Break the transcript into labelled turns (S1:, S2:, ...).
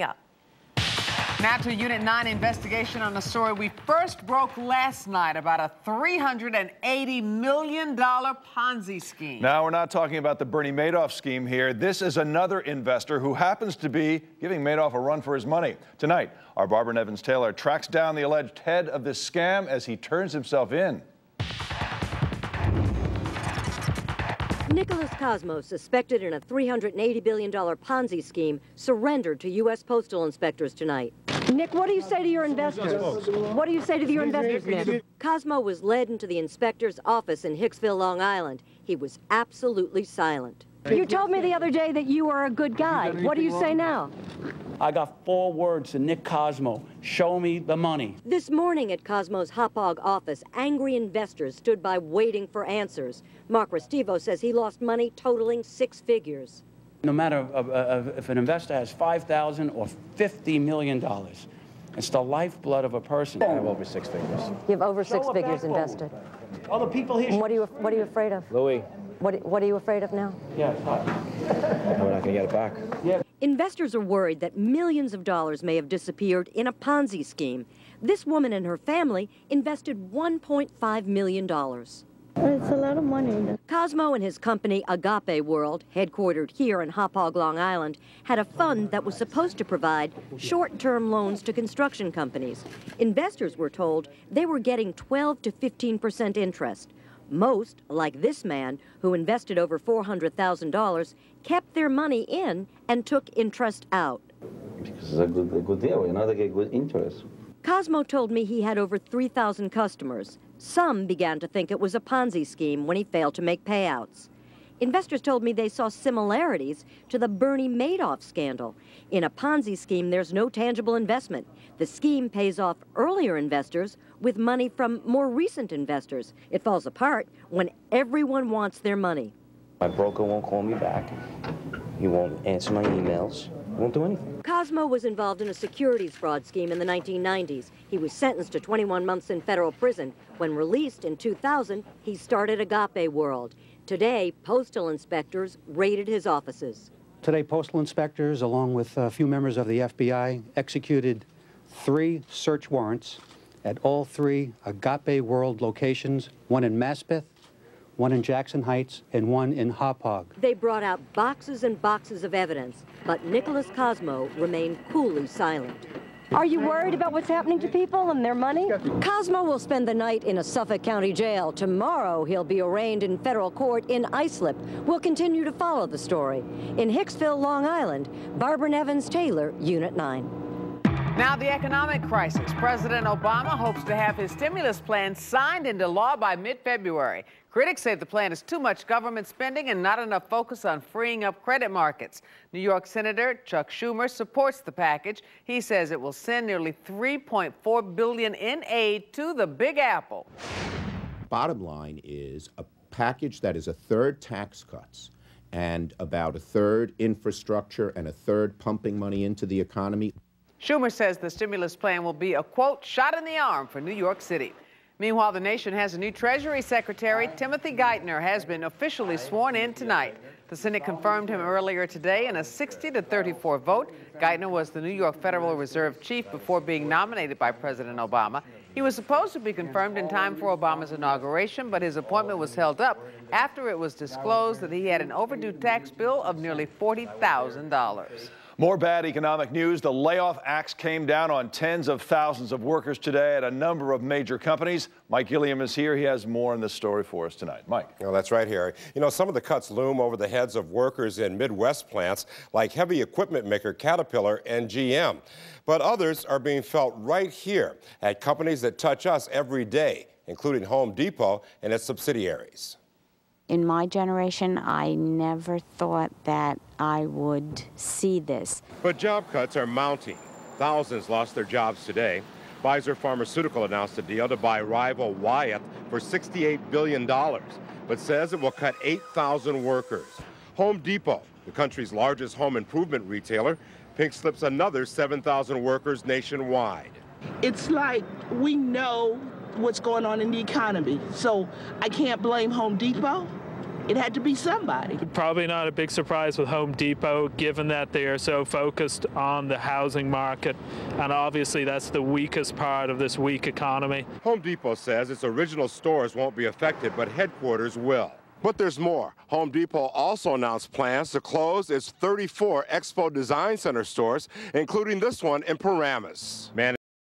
S1: Up. Now to Unit 9 investigation on a story we first broke last night about a $380 million Ponzi scheme.
S2: Now, we're not talking about the Bernie Madoff scheme here. This is another investor who happens to be giving Madoff a run for his money. Tonight, our Barbara Nevins-Taylor tracks down the alleged head of this scam as he turns himself in.
S3: Nicholas Cosmo, suspected in a $380 billion Ponzi scheme, surrendered to U.S. postal inspectors tonight.
S4: Nick, what do you say to your investors? What do you say to your investors, Nick?
S3: Cosmo was led into the inspector's office in Hicksville, Long Island. He was absolutely silent.
S4: You told me the other day that you are a good guy. What do you say now?
S5: I got 4 words to Nick Cosmo: show me the money.
S3: This morning at Cosmo's Hauppauge office, angry investors stood by waiting for answers. Mark Restivo says he lost money totaling 6 figures.
S5: No matter if an investor has $5,000 or $50 million, it's the lifeblood of a person.
S6: I have over 6 figures.
S4: You have over 6 figures invested.
S5: Other people here.
S4: And what are you afraid of?
S6: Louis.
S4: What are you afraid of now?
S5: Yeah, it's hot.
S6: We're not going to get it back.
S5: Yeah.
S3: Investors are worried that millions of dollars may have disappeared in a Ponzi scheme. This woman and her family invested $1.5 million.
S7: It's a lot of money.
S3: Cosmo and his company, Agape World, headquartered here in Hauppauge, Long Island, had a fund that was supposed to provide short-term loans to construction companies. Investors were told they were getting 12 to 15% interest. Most, like this man, who invested over $400,000, kept their money in and took interest out.
S8: Because it's a good deal, you know, they get good interest.
S3: Cosmo told me he had over 3,000 customers. Some began to think it was a Ponzi scheme when he failed to make payouts. Investors told me they saw similarities to the Bernie Madoff scandal. In a Ponzi scheme, there's no tangible investment. The scheme pays off earlier investors with money from more recent investors. It falls apart when everyone wants their money.
S8: My broker won't call me back. He won't answer my emails. Won't do anything.
S3: Cosmo was involved in a securities fraud scheme in the 1990s. He was sentenced to 21 months in federal prison. When released in 2000, he started Agape World. Today, postal inspectors raided his offices.
S9: Today, postal inspectors, along with a few members of the FBI, executed 3 search warrants at all 3 Agape World locations, one in Maspeth, one in Jackson Heights, and one in Hauppauge.
S3: They brought out boxes and boxes of evidence, but Nicholas Cosmo remained coolly silent.
S4: Are you worried about what's happening to people and their money?
S3: Cosmo will spend the night in a Suffolk County jail. Tomorrow, he'll be arraigned in federal court in Islip. We'll continue to follow the story. In Hicksville, Long Island, Barbara Nevins-Taylor, Unit 9.
S1: Now, the economic crisis. President Obama hopes to have his stimulus plan signed into law by mid-February. Critics say the plan is too much government spending and not enough focus on freeing up credit markets. New York Senator Chuck Schumer supports the package. He says it will send nearly $3.4 billion in aid to the Big Apple.
S10: Bottom line is a package that is a third tax cuts and about a third infrastructure and a third pumping money into the economy.
S1: Schumer says the stimulus plan will be a, quote, shot in the arm for New York City. Meanwhile, the nation has a new Treasury Secretary. Timothy Geithner has been officially sworn in tonight. The Senate confirmed him earlier today in a 60-34 vote. Geithner was the New York Federal Reserve chief before being nominated by President Obama. He was supposed to be confirmed in time for Obama's inauguration, but his appointment was held up after it was disclosed that he had an overdue tax bill of nearly $40,000.
S2: More bad economic news. The layoff axe came down on tens of thousands of workers today at a number of major companies. Mike Gilliam is here. He has more on this story for us tonight. Mike.
S11: Well, that's right, Harry. You know, some of the cuts loom over the heads of workers in Midwest plants like heavy equipment maker Caterpillar and GM. But others are being felt right here at companies that touch us every day, including Home Depot and its subsidiaries.
S12: In my generation, I never thought that I would see this.
S11: But job cuts are mounting. Thousands lost their jobs today. Pfizer Pharmaceutical announced a deal to buy rival Wyeth for $68 billion, but says it will cut 8,000 workers. Home Depot, the country's largest home improvement retailer, pink slips another 7,000 workers nationwide.
S13: It's like we know what's going on in the economy, so I can't blame Home Depot. It had to be somebody.
S14: Probably not a big surprise with Home Depot, given that they are so focused on the housing market, and obviously that's the weakest part of this weak economy.
S11: Home Depot says its original stores won't be affected, but headquarters will. But there's more. Home Depot also announced plans to close its 34 Expo Design Center stores, including this one in Paramus.